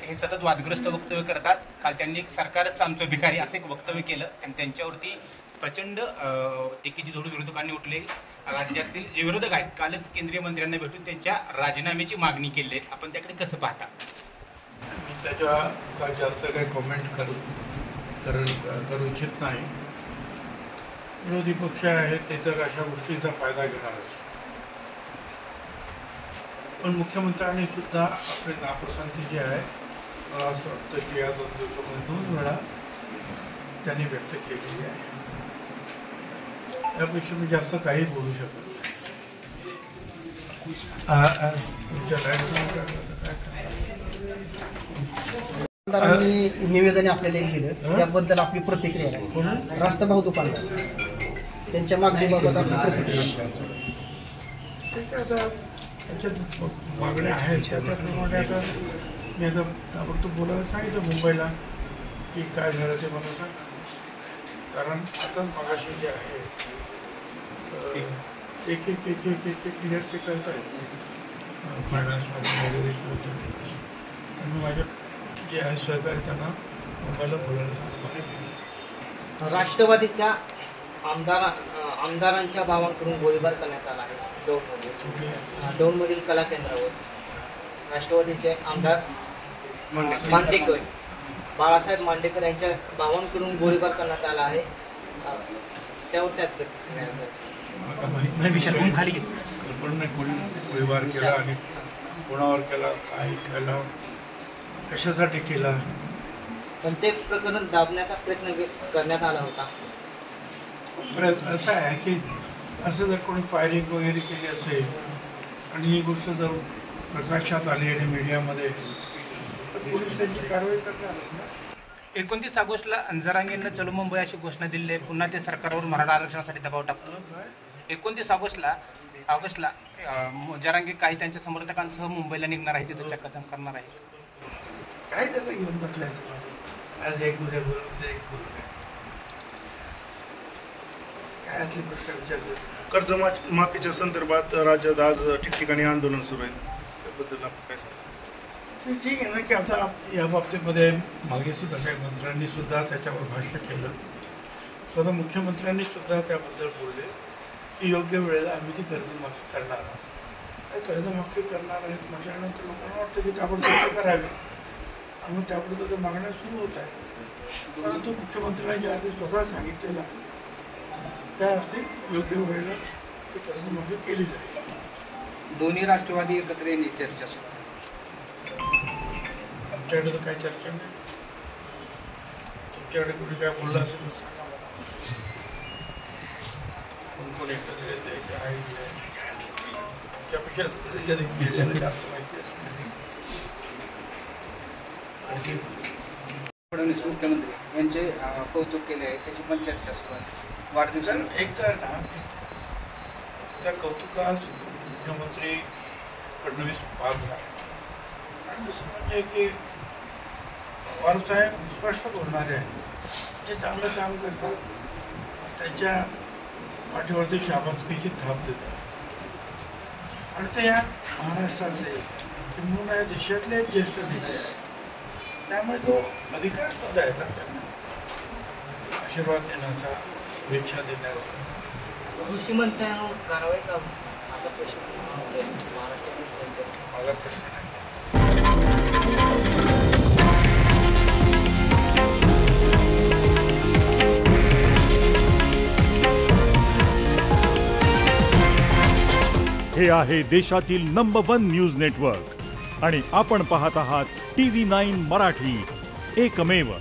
हे सतत वादग्रस्त वक्तव्य करतात. काल त्यांनी सरकारच आमचं भिकारी असं एक वक्तव्य केलं आणि त्यांच्यावरती प्रचंड एकेची जोड विरोधकांनी उठले. राज्यातील जे विरोधक आहेत कालच केंद्रीय मंत्र्यांना भेटून त्यांच्या राजीनाम्याची मागणी केली आहे. आपण त्याकडे कसं पाहता? मी त्याच्या जास्त काही कॉमेंट करू इच्छित नाही. विरोधी पक्ष आहेत ते तर अशा गोष्टींचा फायदा घेणारच, पण मुख्यमंत्र्यांनी सुद्धा आपली नापसंती जी आहे मला असं वाटतं की या 2 दिवसामध्ये 2 वेळा त्यांनी व्यक्त केलेली आहे. यापेक्षा मी जास्त काही बोलू शकत आमदारांनी निवेदन आपल्याला दिलं, त्याबद्दल आपली प्रतिक्रिया आहे. रास्ताभाऊ दुकानदार त्यांच्या मागणीबाबत आपली प्रतिक्रिया. आता त्याच्यात मागण्या आहेत त्याप्रमाणे आता मी आता ताबडतोब बोलायला सांगितलं मुंबईला की काय झालं ते मला सांग. कारण आता मागाशी जे आहे एक क्लिअर ते करत आहेत फायनान्समध्ये वगैरे करत आहेत. आणि माझ्या जे आहे सहकारी त्यांना मुंबईला बोलायला सांगितलं. राष्ट्रवादीच्या आमदारांच्या भावांकडून गोळीबार करण्यात आला आहे दौंडमधील कला केंद्रावर. राष्ट्रवादीचे आमदार मांडेकर बाळासाहेब मांडेकर यांच्या भावांकडून गोळीबार करण्यात आला आहे. त्यावर त्यात प्रतिक्रिया खाली कल्पना नाही कोणी गोळीबार केला आणि कोणावर केला, काय केला, कशासाठी केला. पण ते प्रकरण दाबण्याचा प्रयत्न करण्यात आला होता. असं आहे की असं जर कोणी फायरिंग वगैरे केली असेल आणि ही गोष्ट जर प्रकाशात आली आणि मीडियामध्ये तर पोलीस त्यांची कारवाई करणार ना. 29 ऑगस्टला जरांगेंना चलो मुंबई अशी घोषणा दिली आहे. पुन्हा ते सरकारवर मराठा आरक्षणासाठी दबाव टाकतो. 29 ऑगस्टला जरांगे काही त्यांच्या समर्थकांसह मुंबईला निघणार आहे, तिथं चक्काजाम करणार आहे. काय त्याचं घेऊन बसलाय आज एक उद्या बोलून एक बोलून काय असले प्रश्न विचारले. कर्जमाफीच्या संदर्भात राज्यात आज ठिकठिकाणी आंदोलन सुरू आहे, त्याबद्दल आपण काय सांगता? ठीक आहे ना की आता या बाबतीमध्ये मागे सुद्धा काही मंत्र्यांनी सुद्धा त्याच्यावर भाष्य केलं. स्वतः मुख्यमंत्र्यांनी सुद्धा त्याबद्दल बोलले की योग्य वेळेला आम्ही ती कर्जमाफी करणार आहोत. कर्जमाफी करणार आहेत म्हटल्यानंतर लोकांना वाटतं की ताबडतोब करावी आणि त्याबद्दल त्या मागण्या सुरू होत आहेत. परंतु मुख्यमंत्र्यांनी ज्या अर्थी स्वतः सांगितलेलं आहे त्या अर्थी योग्य वेळेला ती कर्जमाफी केली जाईल. दोन्ही राष्ट्रवादी एकत्र येणे चर्चा सुरू. आमच्याकडे तर काही चर्चा नाही. तुमच्याकडे कुणी काय बोललं असेल तर सांगा मला. कोण एकत्र येते काय त्यापेक्षा मीडियाला जास्त माहिती असणार. आणखी फडणवीस मुख्यमंत्री यांचे कौतुक केले आहे, त्याची पण चर्चा सुरू आहे. वाढदिवसाला एक तर ना त्या कौतुकास मुख्यमंत्री फडणवीस पात्र आहेत. आणि दुसरं म्हणजे की पवारसाहेब स्पष्ट बोलणारे आहेत. जे चांगलं काम करतात त्याच्या पाठीवरती शाबासकीची थाप देतात आणि ते या महाराष्ट्रातले किंवा या देशातले ज्येष्ठ नेते आहेत. त्यामुळे तो अधिकार सुद्धा येतात त्यांना आशीर्वाद देण्याचा, शुभेच्छा देण्याचा. कृषी मंत्र्यांवर कारवाई का असा प्रश्न महाराष्ट्रातील माझा प्रश्न नाही. हे आहे देशातील नंबर 1 न्यूज नेटवर्क आणि आपण पाहत आहात TV9 मराठी, एकमेव.